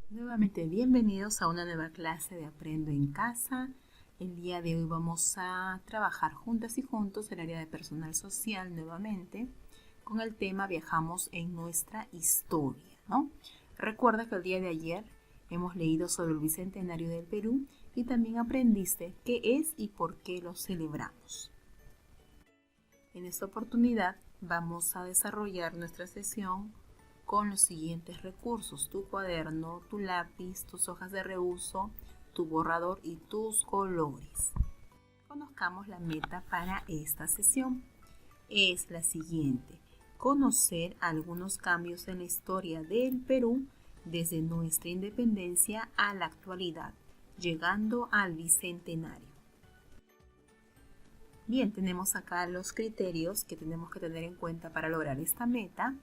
Nuevamente bienvenidos a una nueva clase de Aprendo en Casa. El día de hoy vamos a trabajar juntas y juntos el área de personal social nuevamente con el tema Viajamos en nuestra historia, ¿no? Recuerda que el día de ayer hemos leído sobre el Bicentenario del Perú y también aprendiste qué es y por qué lo celebramos. En esta oportunidad vamos a desarrollar nuestra sesión con los siguientes recursos: tu cuaderno, tu lápiz, tus hojas de reuso, tu borrador y tus colores. Conozcamos la meta para esta sesión. Es la siguiente: conocer algunos cambios en la historia del Perú desde nuestra independencia a la actualidad, llegando al Bicentenario. Bien, tenemos acá los criterios que tenemos que tener en cuenta para lograr esta meta,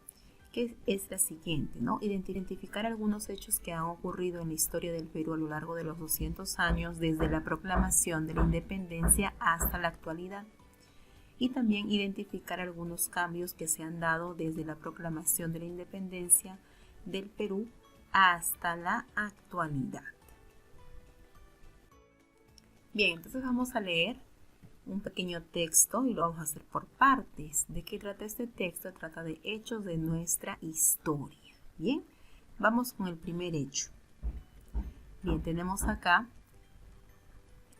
que es la siguiente, ¿no? Identificar algunos hechos que han ocurrido en la historia del Perú a lo largo de los 200 años, desde la proclamación de la independencia hasta la actualidad. Y también identificar algunos cambios que se han dado desde la proclamación de la independencia del Perú hasta la actualidad. Bien, entonces vamos a leer un pequeño texto y lo vamos a hacer por partes. ¿De qué trata este texto? Trata de hechos de nuestra historia. Bien, vamos con el primer hecho. Bien, tenemos acá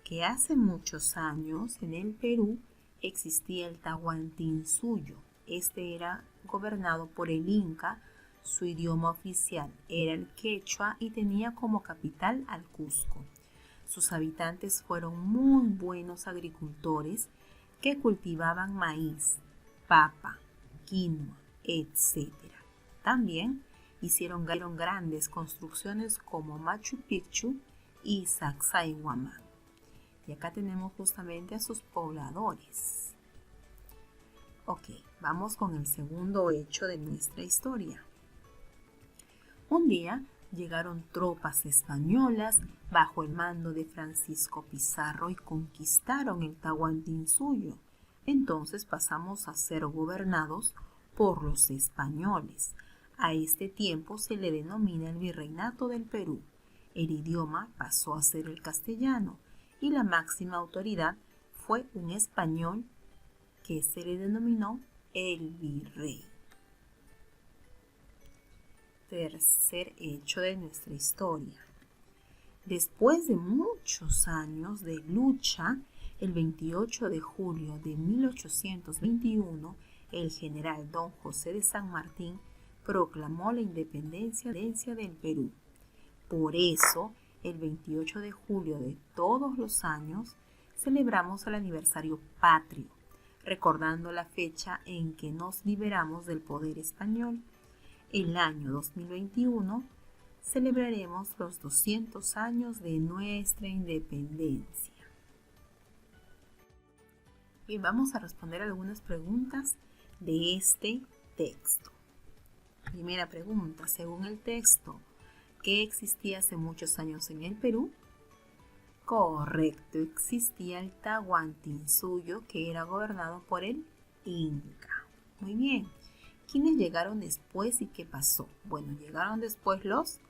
que hace muchos años en el Perú existía el Tahuantinsuyo. Este era gobernado por el Inca. Su idioma oficial era el quechua y tenía como capital al Cusco. Sus habitantes fueron muy buenos agricultores que cultivaban maíz, papa, quinoa, etc. También hicieron grandes construcciones como Machu Picchu y Sacsayhuamán. Y acá tenemos justamente a sus pobladores. Ok, vamos con el segundo hecho de nuestra historia. Un día llegaron tropas españolas bajo el mando de Francisco Pizarro y conquistaron el Tahuantinsuyo. Entonces pasamos a ser gobernados por los españoles. A este tiempo se le denomina el Virreinato del Perú. El idioma pasó a ser el castellano y la máxima autoridad fue un español que se le denominó el virrey. Tercer hecho de nuestra historia. Después de muchos años de lucha, el 28 de julio de 1821, el general don José de San Martín proclamó la independencia del Perú. Por eso, el 28 de julio de todos los años, celebramos el aniversario patrio, recordando la fecha en que nos liberamos del poder español. El año 2021 celebraremos los 200 años de nuestra independencia. Y vamos a responder algunas preguntas de este texto. Primera pregunta: según el texto, ¿qué existía hace muchos años en el Perú? Correcto, existía el Tahuantinsuyo, que era gobernado por el Inca. Muy bien. ¿Quiénes llegaron después y qué pasó? Bueno, llegaron después los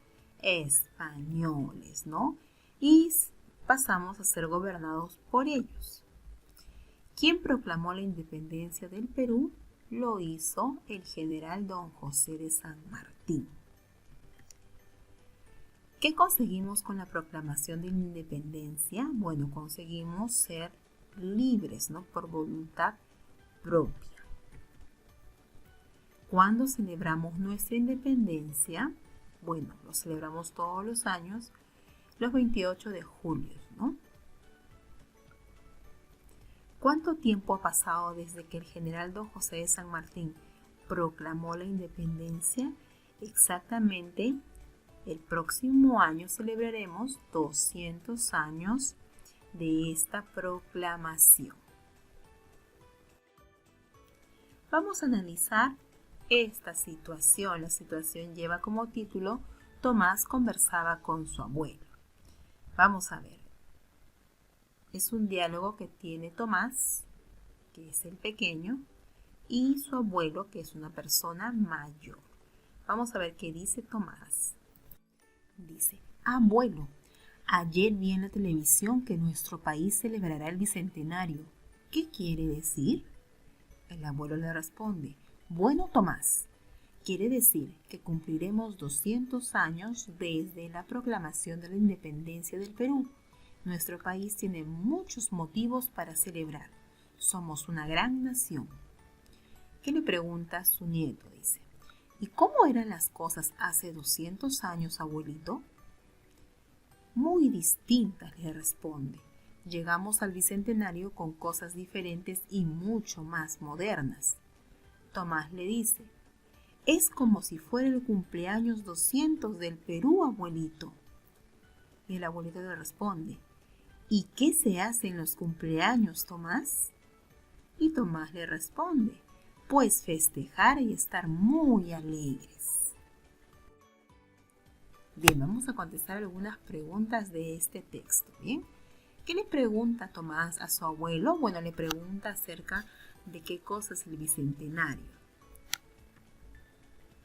españoles, ¿no? Y pasamos a ser gobernados por ellos. ¿Quién proclamó la independencia del Perú? Lo hizo el general don José de San Martín. ¿Qué conseguimos con la proclamación de la independencia? Bueno, conseguimos ser libres, ¿no? Por voluntad propia. ¿Cuándo celebramos nuestra independencia? Bueno, lo celebramos todos los años, los 28 de julio, ¿no? ¿Cuánto tiempo ha pasado desde que el general don José de San Martín proclamó la independencia? Exactamente, el próximo año celebraremos 200 años de esta proclamación. Vamos a analizar esta situación. La situación lleva como título: Tomás conversaba con su abuelo. Vamos a ver. Es un diálogo que tiene Tomás, que es el pequeño, y su abuelo, que es una persona mayor. Vamos a ver qué dice Tomás. Dice, abuelo, ayer vi en la televisión que nuestro país celebrará el bicentenario. ¿Qué quiere decir? El abuelo le responde, bueno, Tomás, quiere decir que cumpliremos 200 años desde la proclamación de la independencia del Perú. Nuestro país tiene muchos motivos para celebrar. Somos una gran nación. ¿Qué le pregunta a su nieto? Dice, ¿y cómo eran las cosas hace 200 años, abuelito? Muy distintas, le responde. Llegamos al bicentenario con cosas diferentes y mucho más modernas. Tomás le dice, es como si fuera el cumpleaños 200 del Perú, abuelito. Y el abuelito le responde, ¿y qué se hace en los cumpleaños, Tomás? Y Tomás le responde, pues festejar y estar muy alegres. Bien, vamos a contestar algunas preguntas de este texto, ¿bien? ¿Qué le pregunta Tomás a su abuelo? Bueno, le pregunta acerca de qué cosa es el bicentenario.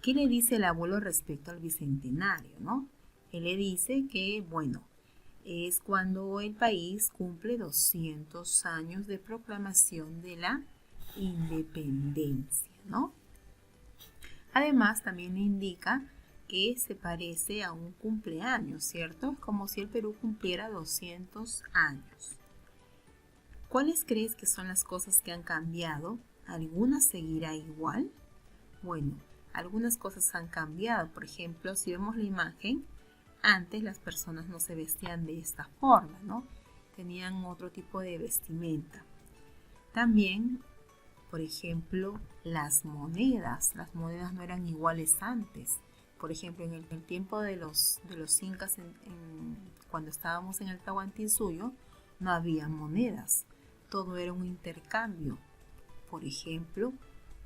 ¿Qué le dice el abuelo respecto al bicentenario, no? Él le dice que, bueno, es cuando el país cumple 200 años de proclamación de la independencia, ¿no? Además, también le indica que se parece a un cumpleaños, ¿cierto? Es como si el Perú cumpliera 200 años. ¿Cuáles crees que son las cosas que han cambiado? ¿Alguna seguirá igual? Bueno, algunas cosas han cambiado. Por ejemplo, si vemos la imagen, antes las personas no se vestían de esta forma, ¿no? Tenían otro tipo de vestimenta. También, por ejemplo, las monedas no eran iguales antes. Por ejemplo, en el tiempo de los incas, cuando estábamos en el Tahuantinsuyo, no había monedas. Todo era un intercambio. Por ejemplo,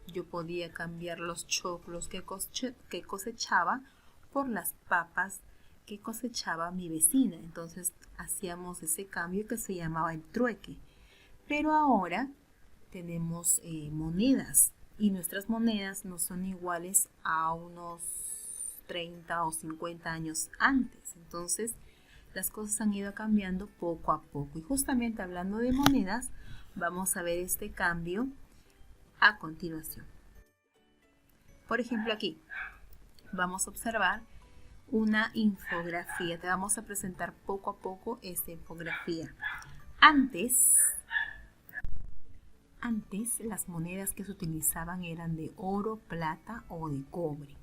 yo podía cambiar los choclos que cosechaba por las papas que cosechaba mi vecina. Entonces hacíamos ese cambio que se llamaba el trueque. Pero ahora tenemos monedas y nuestras monedas no son iguales a unos 30 o 50 años antes. Entonces las cosas han ido cambiando poco a poco. Y justamente hablando de monedas, vamos a ver este cambio a continuación. Por ejemplo, aquí vamos a observar una infografía. Te vamos a presentar poco a poco esta infografía. Antes las monedas que se utilizaban eran de oro, plata o de cobre.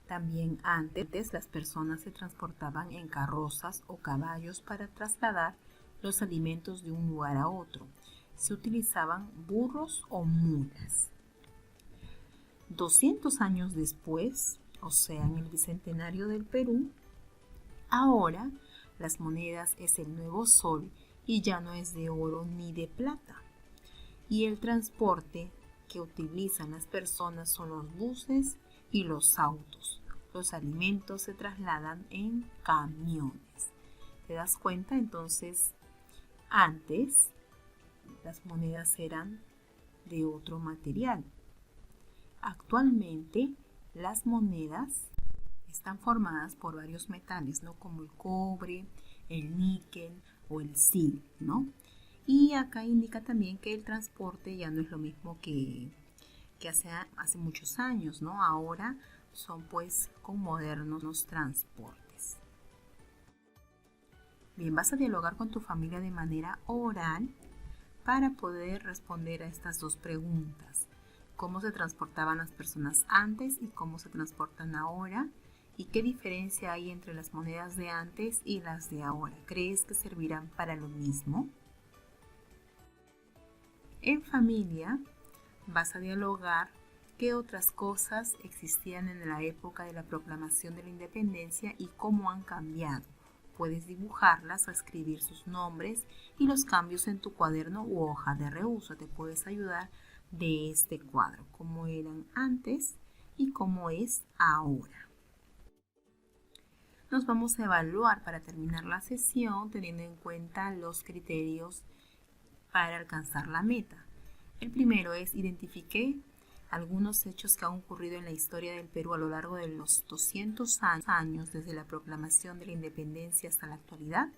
También antes las personas se transportaban en carrozas o caballos para trasladar los alimentos de un lugar a otro. Se utilizaban burros o mulas. 200 años después, o sea, en el bicentenario del Perú, ahora las monedas es el nuevo sol y ya no es de oro ni de plata. Y el transporte que utilizan las personas son los buses y los autos. Los alimentos se trasladan en camiones. ¿Te das cuenta? Entonces, antes las monedas eran de otro material. Actualmente las monedas están formadas por varios metales, ¿no? Como el cobre, el níquel o el zinc, ¿no? Y acá indica también que el transporte ya no es lo mismo que hace muchos años, ¿no? Ahora son pues con modernos transportes. Bien, vas a dialogar con tu familia de manera oral para poder responder a estas dos preguntas. ¿Cómo se transportaban las personas antes y cómo se transportan ahora? ¿Y qué diferencia hay entre las monedas de antes y las de ahora? ¿Crees que servirán para lo mismo? En familia vas a dialogar qué otras cosas existían en la época de la proclamación de la independencia y cómo han cambiado. Puedes dibujarlas o escribir sus nombres y los cambios en tu cuaderno u hoja de reuso. Te puedes ayudar de este cuadro, cómo eran antes y cómo es ahora. Nos vamos a evaluar para terminar la sesión teniendo en cuenta los criterios para alcanzar la meta. El primero es identifiqué algunos hechos que han ocurrido en la historia del Perú a lo largo de los 200 años desde la proclamación de la independencia hasta la actualidad.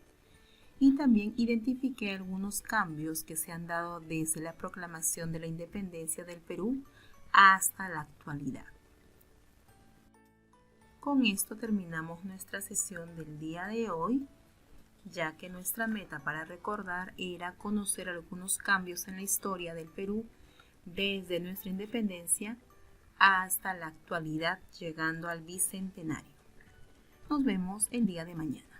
Y también identifiqué algunos cambios que se han dado desde la proclamación de la independencia del Perú hasta la actualidad. Con esto terminamos nuestra sesión del día de hoy, ya que nuestra meta para recordar era conocer algunos cambios en la historia del Perú desde nuestra independencia hasta la actualidad, llegando al bicentenario. Nos vemos el día de mañana.